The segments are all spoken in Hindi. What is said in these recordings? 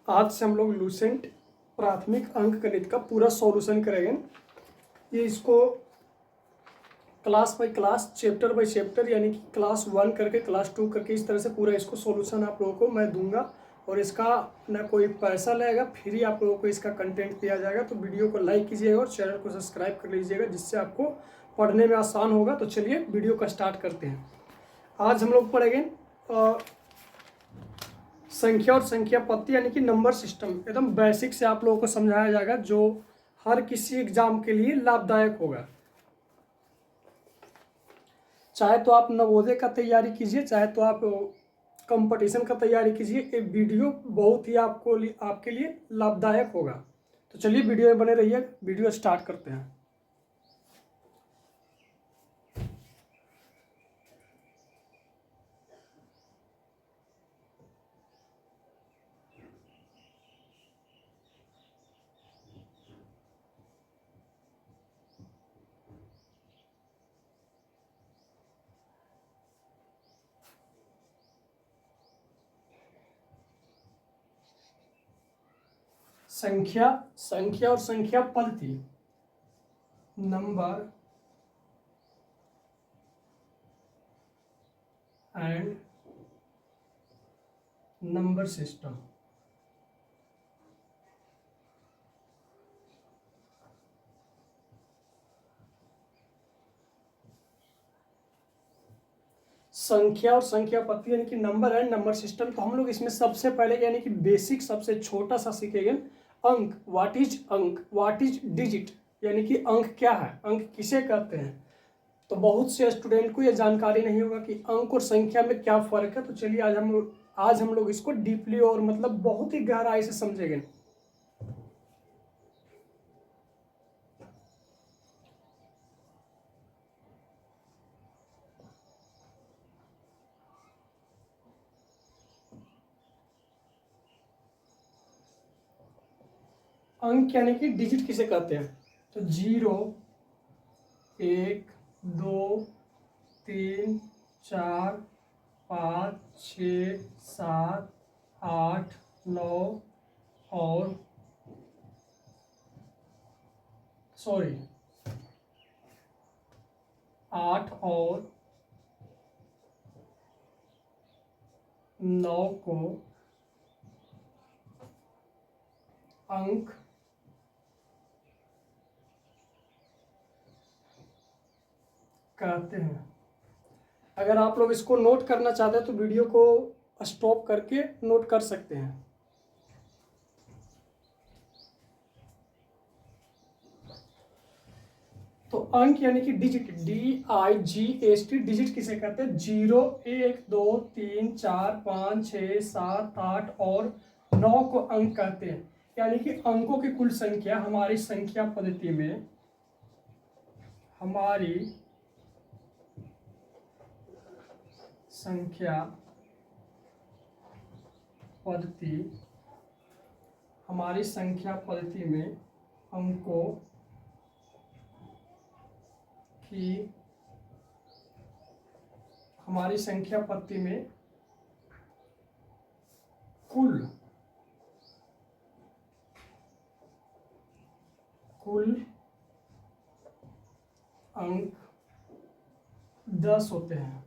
आज से हम लोग लूसेंट प्राथमिक अंक गणित का पूरा सॉल्यूशन करेंगे। ये इसको class by class, chapter by chapter, यानी कि क्लास 1 करके क्लास 2 करके इस तरह से पूरा इसको सॉल्यूशन आप लोगों को मैं दूंगा और इसका ना कोई पैसा लगेगा, फ्री आप लोगों को इसका कंटेंट दिया जाएगा। तो वीडियो को लाइक कीजिएगा और चैनल को सब्सक्राइब कर लीजिएगा, जिससे आपको पढ़ने में आसान होगा। तो चलिए वीडियो का स्टार्ट करते हैं। आज हम लोग पढ़ेंगे संख्या और संख्या पत्ती, यानी कि नंबर सिस्टम। एकदम बेसिक से आप लोगों को समझाया जाएगा, जो हर किसी एग्जाम के लिए लाभदायक होगा। चाहे तो आप नवोदय का तैयारी कीजिए, चाहे तो आप कंपटीशन का तैयारी कीजिए, ये वीडियो बहुत ही आपके लिए लाभदायक होगा। तो चलिए वीडियो में बने रहिए, वीडियो स्टार्ट करते हैं। संख्या संख्या और संख्या पद्धति, नंबर एंड नंबर सिस्टम। संख्या और संख्या पद्धति यानी कि नंबर एंड नंबर सिस्टम। तो हम लोग इसमें सबसे पहले यानी कि बेसिक सबसे छोटा सा सीखेंगे अंक। व्हाट इज अंक, व्हाट इज डिजिट, यानी कि अंक क्या है, अंक किसे कहते हैं। तो बहुत से स्टूडेंट को यह जानकारी नहीं होगा कि अंक और संख्या में क्या फर्क है। तो चलिए आज हम लोग इसको डीपली और मतलब बहुत ही गहराई से समझेंगे। अंक यानी कि डिजिट किसे कहते हैं। तो 0, 1, 2, 3, 4, 5, 6, 7, 8, 9 और 8 और 9 को अंक कहते हैं। अगर आप लोग इसको नोट करना चाहते हैं तो वीडियो को स्टॉप करके नोट कर सकते हैं। तो अंक यानी कि डिजिट, DIGHT, डिजिट किसे कहते हैं। 0, 1, 2, 3, 4, 5, 6, 7, 8 और 9 को अंक कहते हैं। यानी कि अंकों की कुल संख्या हमारी संख्या पद्धति में, हमारी संख्या पद्धति में अंकों की, हमारी संख्या पद्धति में कुल अंक 10 होते हैं।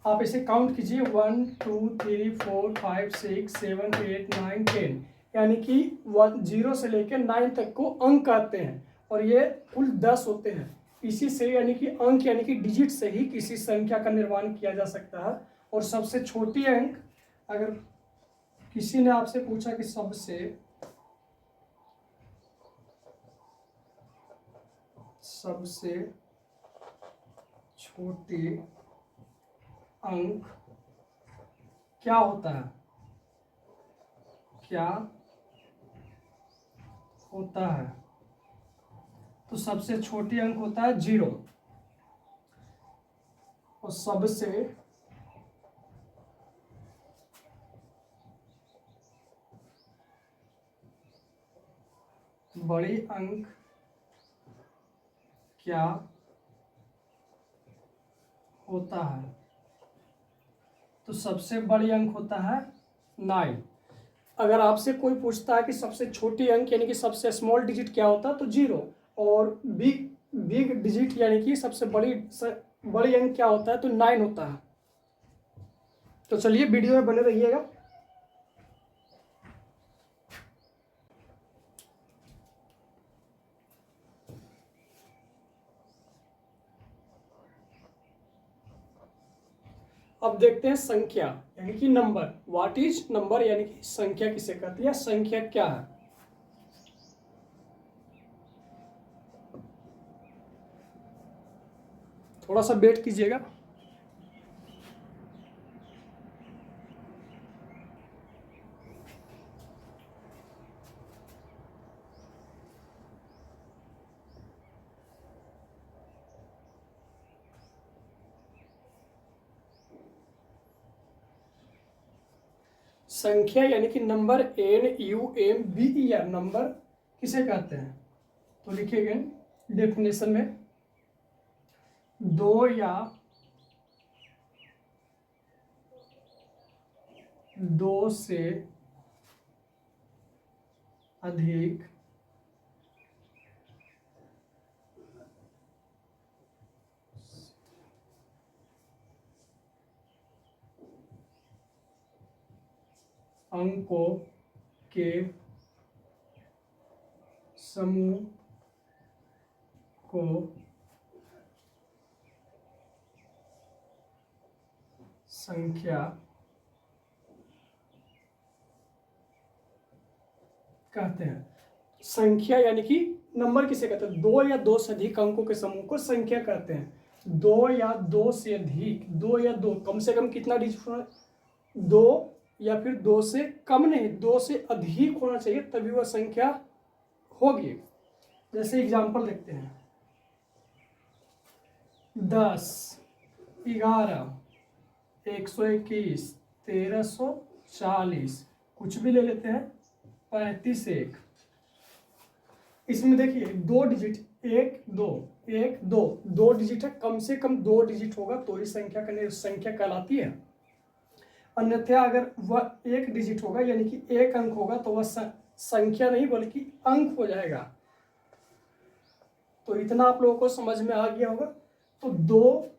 आप इसे काउंट कीजिए, 1, 2, 3, 4, 5, 6, 7, 8, 9, 10, यानी कि 0 से लेकर 9 तक को अंक कहते हैं और ये कुल 10 होते हैं। इसी से यानी कि अंक यानी कि डिजिट से ही किसी संख्या का निर्माण किया जा सकता है। और सबसे छोटी अंक, अगर किसी ने आपसे पूछा कि सबसे छोटी अंक क्या होता है, तो सबसे छोटी अंक होता है 0 और सबसे बड़ी अंक क्या होता है। तो सबसे बड़ी अंक होता है 9। अगर आपसे कोई पूछता है कि सबसे छोटी अंक यानी कि सबसे स्मॉल डिजिट क्या होता है तो 0, और बिग बिग डिजिट यानी कि सबसे बड़ी अंक क्या होता है तो 9 होता है। तो चलिए वीडियो में बने रहिएगा। अब देखते हैं संख्या यानी कि नंबर। व्हाट इज नंबर यानी कि संख्या किसे कहती है, संख्या क्या है। थोड़ा सा वेट कीजिएगा। संख्या यानी कि नंबर, NUMBER, नंबर किसे कहते हैं। तो लिखिएगा डेफिनेशन में, दो या दो से अधिक अंकों के समूह को संख्या कहते हैं। संख्या यानी कि नंबर किसे कहते हैं, दो या दो से अधिक अंकों के समूह को संख्या कहते हैं। दो या दो से अधिक, दो या दो, कम से कम कितना डिजिट होना, दो या फिर दो से कम नहीं, दो से अधिक होना चाहिए तभी वह संख्या होगी। जैसे एग्जांपल देखते हैं, 10, 11, 121, 1340, कुछ भी ले लेते हैं, 35, 1। इसमें देखिए दो डिजिट, 1 2 1 2, दो डिजिट है, कम से कम दो डिजिट होगा तो ही संख्या कहलाती है। अन्यथा अगर वह एक डिजिट होगा यानी कि एक अंक होगा तो वह संख्या नहीं बल्कि अंक हो जाएगा। तो इतना आप लोगों को समझ में आ गया होगा। तो दो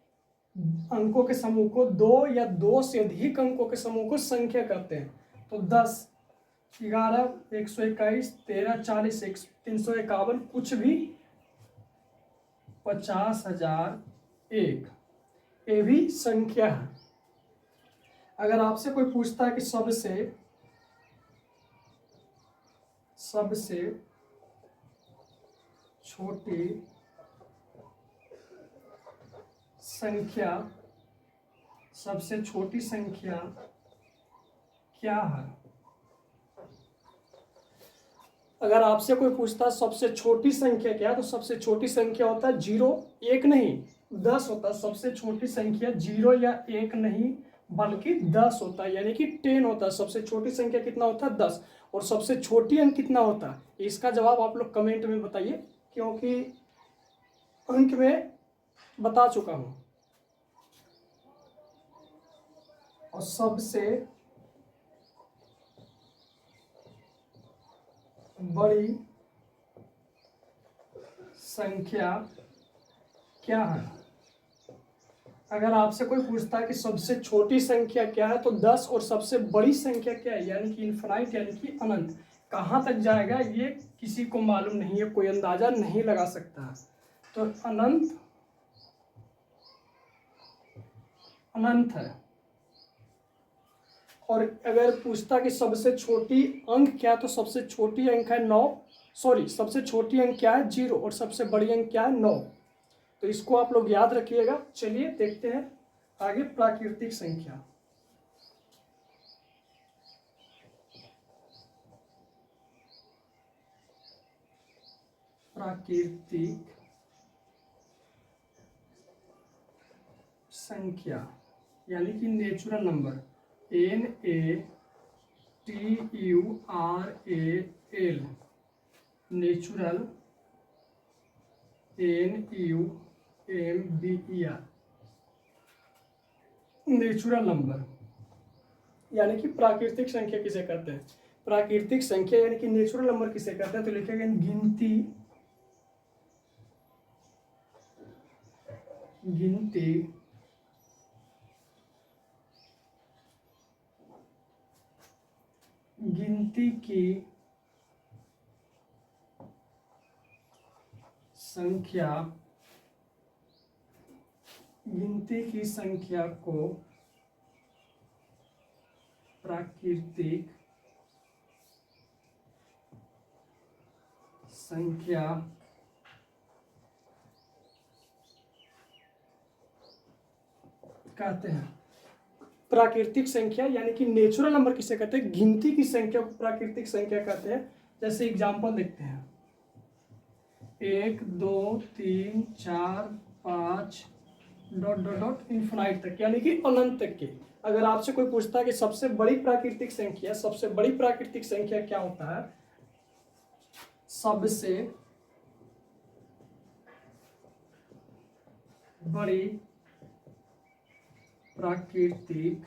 अंकों के समूह को, दो या दो से अधिक अंकों के समूह को संख्या कहते हैं। तो 10, 11, 121, 1340, 351, कुछ भी, 50,001, ये भी संख्या है। अगर आपसे कोई पूछता है कि सबसे छोटी संख्या, सबसे छोटी संख्या क्या है। अगर आपसे कोई पूछता है सबसे छोटी संख्या क्या है तो सबसे छोटी संख्या होता है 0, 1 नहीं 10 होता है। सबसे छोटी संख्या 0 या 1 नहीं बल्कि 10 होता है, यानी कि 10 होता है। सबसे छोटी संख्या कितना होता है, 10। और सबसे छोटी अंक कितना होता है, इसका जवाब आप लोग कमेंट में बताइए, क्योंकि अंक में बता चुका हूं। और सबसे बड़ी संख्या क्या है। अगर आपसे कोई पूछता है कि सबसे छोटी संख्या क्या है तो 10, और सबसे बड़ी संख्या क्या है यानी कि इनफाइनाइट यानी कि अनंत, कहाँ तक जाएगा ये किसी को मालूम नहीं है, कोई अंदाजा नहीं लगा सकता। तो अनंत है। और अगर पूछता कि सबसे छोटी अंक क्या, तो सबसे छोटी अंक है 9, सॉरी सबसे छोटी अंक क्या है 0, और सबसे बड़ी अंक क्या है 9। तो इसको आप लोग याद रखिएगा। चलिए देखते हैं आगे प्राकृतिक संख्या। प्राकृतिक संख्या यानी कि natural number, NATURAL, natural, NUMBER, natural number. यानी कि प्राकृतिक संख्या किसे कहते हैं? प्राकृतिक संख्या यानी कि नेचुरल नंबर किसे कहते हैं? तो लिखेंगे गिनती गिनती की संख्या को प्राकृतिक संख्या कहते हैं। प्राकृतिक संख्या यानी कि नेचुरल नंबर किसे कहते हैं? गिनती की संख्या को प्राकृतिक संख्या कहते हैं। जैसे एग्जांपल देखते हैं, 1 2 3 4 5 डॉट डॉट डॉट इन्फिनाइट तक, यानी कि अनंत तक के। अगर आपसे कोई पूछता है कि सबसे बड़ी प्राकृतिक संख्या क्या होता है? सबसे बड़ी प्राकृतिक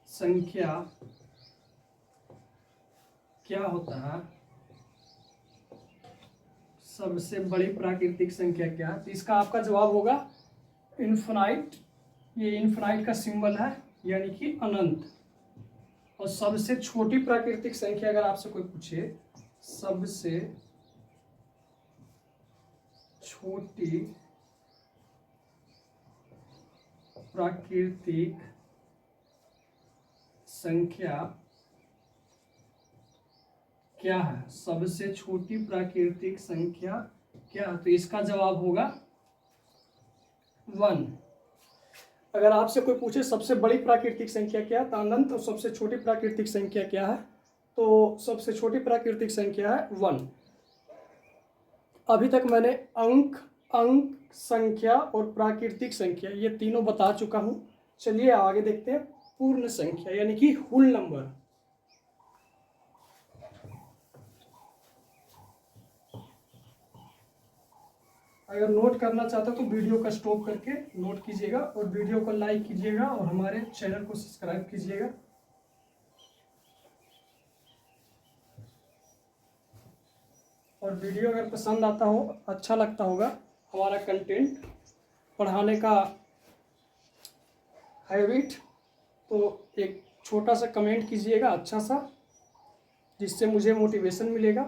संख्या क्या होता है? सबसे बड़ी प्राकृतिक संख्या क्या है? तो इसका आपका जवाब होगा इन्फिनाइट। ये इन्फिनाइट का सिंबल है, यानी कि अनंत। और सबसे छोटी प्राकृतिक संख्या अगर आपसे कोई पूछे, सबसे छोटी प्राकृतिक संख्या क्या है? सबसे छोटी प्राकृतिक संख्या क्या है? तो इसका जवाब होगा 1। अगर आपसे कोई पूछे सबसे बड़ी प्राकृतिक संख्या क्या है, तो अनंत। और सबसे छोटी प्राकृतिक संख्या क्या है? तो सबसे छोटी प्राकृतिक संख्या है 1। अभी तक मैंने अंक संख्या और प्राकृतिक संख्या ये तीनों बता चुका हूं। चलिए आगे देखते हैं पूर्ण संख्या यानी कि होल नंबर। अगर नोट करना चाहते हो तो वीडियो का स्टॉप करके नोट कीजिएगा, और वीडियो को लाइक कीजिएगा, और हमारे चैनल को सब्सक्राइब कीजिएगा। और वीडियो अगर पसंद आता हो, अच्छा लगता होगा हमारा कंटेंट, पढ़ाने का हैबिट, तो एक छोटा सा कमेंट कीजिएगा अच्छा सा, जिससे मुझे मोटिवेशन मिलेगा।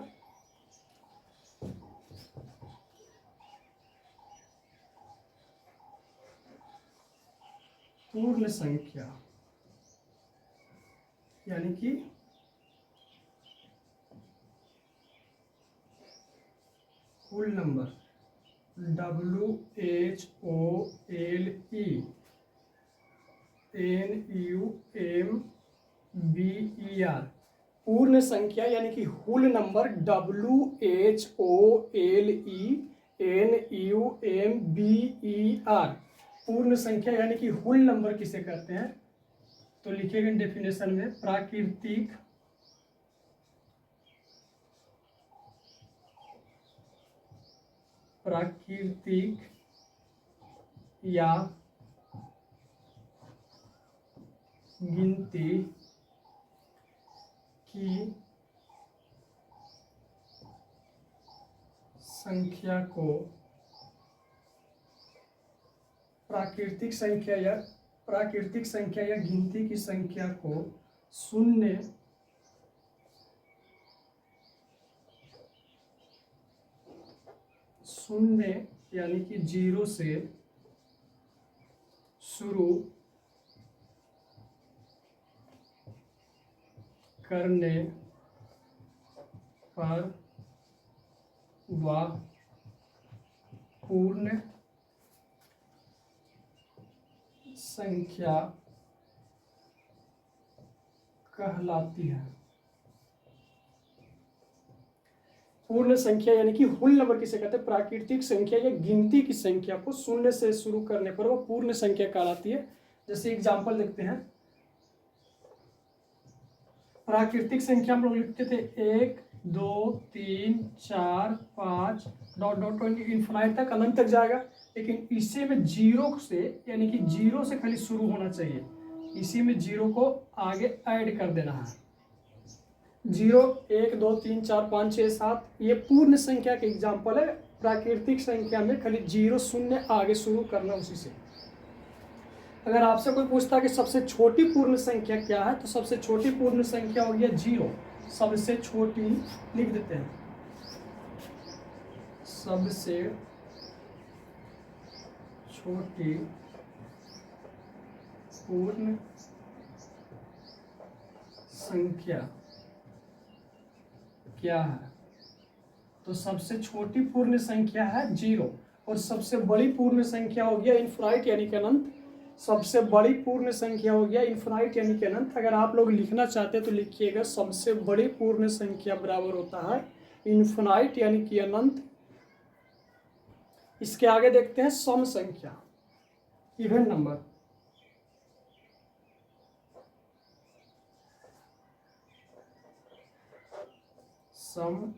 पूर्ण संख्या यानी कि होल नंबर, WHOLENUMBER। पूर्ण संख्या यानी कि होल नंबर WHOLENUMBER। पूर्ण संख्या यानी कि होल नंबर किसे कहते हैं? तो लिखेंगे डेफिनेशन में, प्राकृतिक या गिनती की संख्या को प्राकृतिक संख्या या गिनती की संख्या को शून्य यानी कि 0 से शुरू करने पर वह पूर्ण संख्या कहलाती है। पूर्ण संख्या यानी कि होल नंबर किसे कहते हैं? प्राकृतिक संख्या या गिनती की संख्या को शून्य से शुरू करने पर वह पूर्ण संख्या कहलाती है। जैसे एग्जांपल देखते हैं, प्राकृतिक संख्या हम लोग लिखते थे 1 2 3 4 5 डॉट डॉट इन्फिनाइट तक, अनंत तक जाएगा। लेकिन इसे में 0 से यानी कि 0 से खाली शुरू होना चाहिए। इसी में 0 को आगे ऐड कर देना है। 0 1 2 3 4 5 6 7 ये पूर्ण संख्या के एग्जाम्पल है। प्राकृतिक संख्या में खाली 0 0 आगे शुरू करना उसी से। अगर आपसे कोई पूछता कि सबसे छोटी पूर्ण संख्या क्या है, तो सबसे छोटी पूर्ण संख्या हो गया 0। सबसे छोटी लिख देते हैं, सबसे छोटी पूर्ण संख्या क्या है? तो सबसे छोटी पूर्ण संख्या है 0 और सबसे बड़ी पूर्ण संख्या हो गया इनफाइनाइट यानी कि अनंत। सबसे बड़ी पूर्ण संख्या हो गया इनफाइनाइट यानी कि अनंत। अगर आप लोग लिखना चाहते हैं तो लिखिएगा सबसे बड़ी पूर्ण संख्या बराबर होता है इनफाइनाइट यानी कि अनंत। इसके आगे देखते हैं सम संख्या, इवन नंबर। सम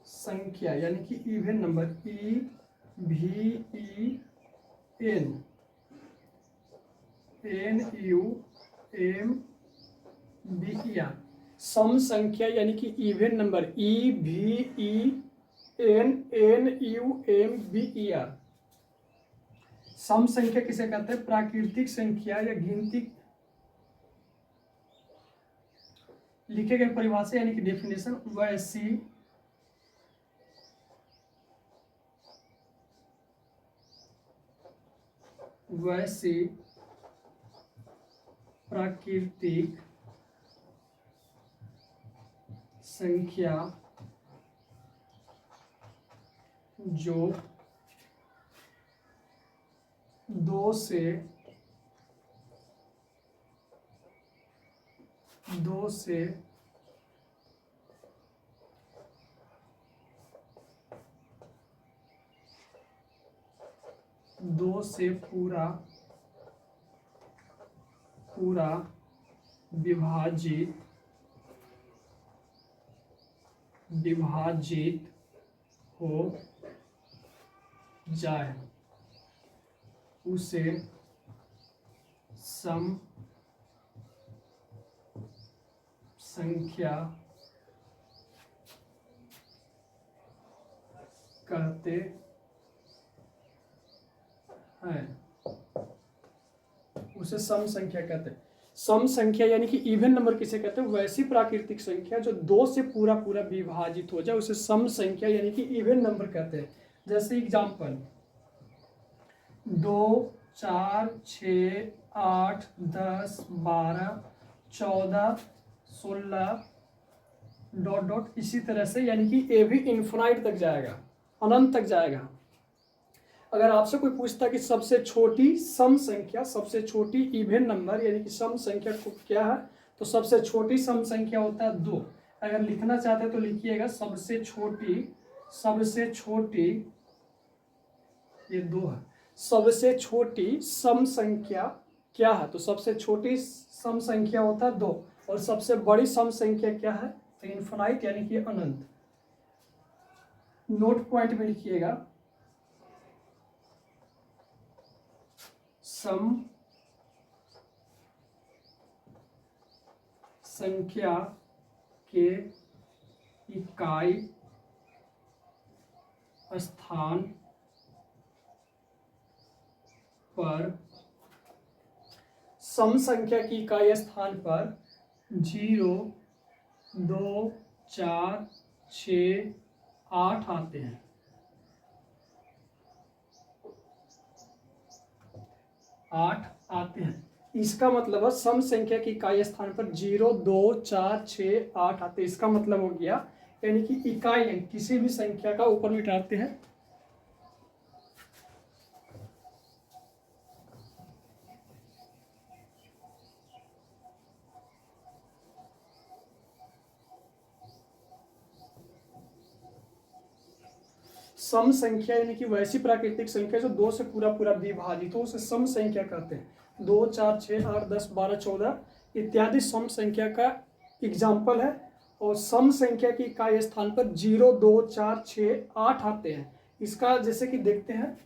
संख्या यानी कि इवन नंबर, EVENNUMBER। सम संख्या यानी कि इवन नंबर, EVENNUMBER। सम संख्या किसे कहते हैं? प्राकृतिक संख्या या गिनती। लिखे गए परिभाषा यानी कि डेफिनेशन, वैसी प्राकृतिक संख्या जो 2 से पूरा विभाजित हो जाए उसे सम संख्या कहते हैं। उसे सम संख्या कहते हैं। सम संख्या यानी कि इवन नंबर किसे कहते हैं? वैसी प्राकृतिक संख्या जो 2 से पूरा विभाजित हो जाए उसे सम संख्या यानी कि इवन नंबर कहते हैं। जैसे एग्जाम्पल 2 4 6 8 10 12 14 16 ... इसी तरह से, यानी कि ये भी इन्फिनाइट तक जाएगा, अनंत तक जाएगा। अगर आपसे कोई पूछता कि सबसे छोटी सम संख्या, सबसे छोटी इवन नंबर यानी कि सम संख्या को क्या है, तो सबसे छोटी सम संख्या होता है 2। अगर लिखना चाहते हैं तो लिखिएगा सबसे छोटी ये 2 है। सबसे छोटी सम संख्या क्या है? तो सबसे छोटी सम संख्या होता है 2 और सबसे बड़ी सम संख्या क्या है? तो इनफाइनाइट यानी कि अनंत। नोट पॉइंट में लिखिएगा सम संख्या के इकाई स्थान पर, सम संख्या की इकाई स्थान पर 0 2 4 6 8 आते हैं। 8 आते हैं। इसका मतलब है सम संख्या की इकाई स्थान पर 0 2 4 6 8 आते हैं। इसका मतलब हो गया यानी कि इकाई किसी भी संख्या का ऊपर मिटाते हैं। सम संख्या यानी कि वैसी प्राकृतिक संख्या जो 2 से पूरा विभाजित हो उसे सम संख्या कहते हैं। 2 4 6 8 10 12 14 इत्यादि सम संख्या का एग्जाम्पल है। और सम संख्या की इकाई स्थान पर 0 2 4 6 8 आते हैं। इसका जैसे कि देखते हैं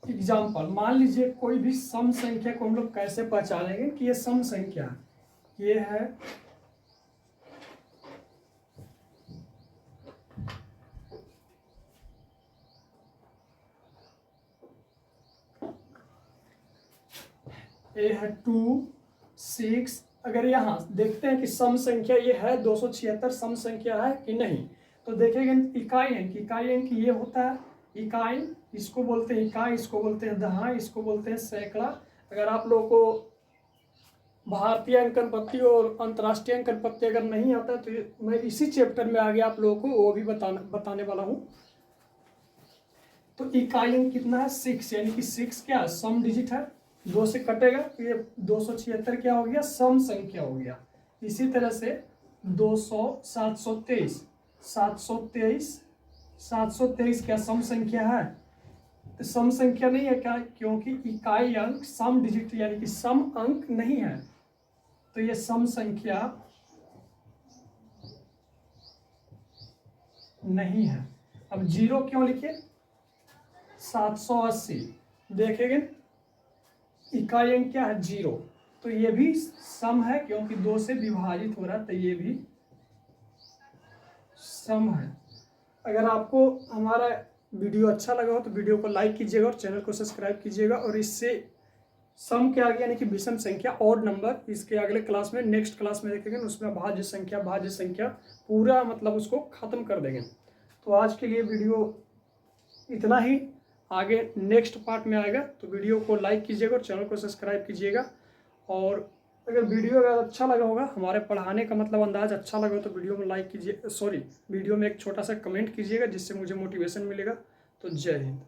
एग्जाम्पल, मान लीजिए कोई भी सम संख्या को हम लोग कैसे पहचानेंगे कि ये सम संख्या है। ये है ये है 2, 6। अगर यहाँ देखते हैं कि सम संख्या ये है 276 सम संख्या है कि नहीं, तो देखेंगे इकाई अंक। इकाई अंक ये होता है इकाई, इसको बोलते हैं इकाई, इसको बोलते हैं दहाई, इसको बोलते हैं सैकड़ा। अगर आप लोगों को भारतीय अंकन पत्ती और अंतर्राष्ट्रीय अंकन पत्ती अगर नहीं आता तो मैं इसी चैप्टर में आगे आप लोगों को वो भी बताने वाला हूँ। तो इकाई अंक कितना है 6, यानी कि 6 क्या है सम डिजिट है, 2 से कटेगा तो ये 276 क्या हो गया सम संख्या हो गया। इसी तरह से 200, 723, 723 क्या सम संख्या है? तो सम संख्या नहीं है क्या, क्योंकि इकाई अंक सम डिजिट यानी कि सम अंक नहीं है, तो ये सम संख्या नहीं है। अब 0 क्यों लिखे? 780 देखेंगे इकाई अंक क्या है 0, तो ये भी सम है क्योंकि 2 से विभाजित हो रहा है, तो ये भी सम है। अगर आपको हमारा वीडियो अच्छा लगा हो तो वीडियो को लाइक कीजिएगा और चैनल को सब्सक्राइब कीजिएगा। और इससे सम के आगे यानी कि विषम संख्या ऑड नंबर इसके अगले क्लास में नेक्स्ट क्लास में देखेंगे, उसमें भाज्य संख्या पूरा मतलब उसको खत्म कर देंगे। तो आज के लिए वीडियो इतना ही, आगे नेक्स्ट पार्ट में आएगा। तो वीडियो को लाइक कीजिएगा और चैनल को सब्सक्राइब कीजिएगा। और अगर वीडियो अगर अच्छा लगा होगा, हमारे पढ़ाने का मतलब अंदाज अच्छा लगा हो तो वीडियो में लाइक कीजिए, वीडियो में एक छोटा सा कमेंट कीजिएगा जिससे मुझे मोटिवेशन मिलेगा। तो जय हिंद।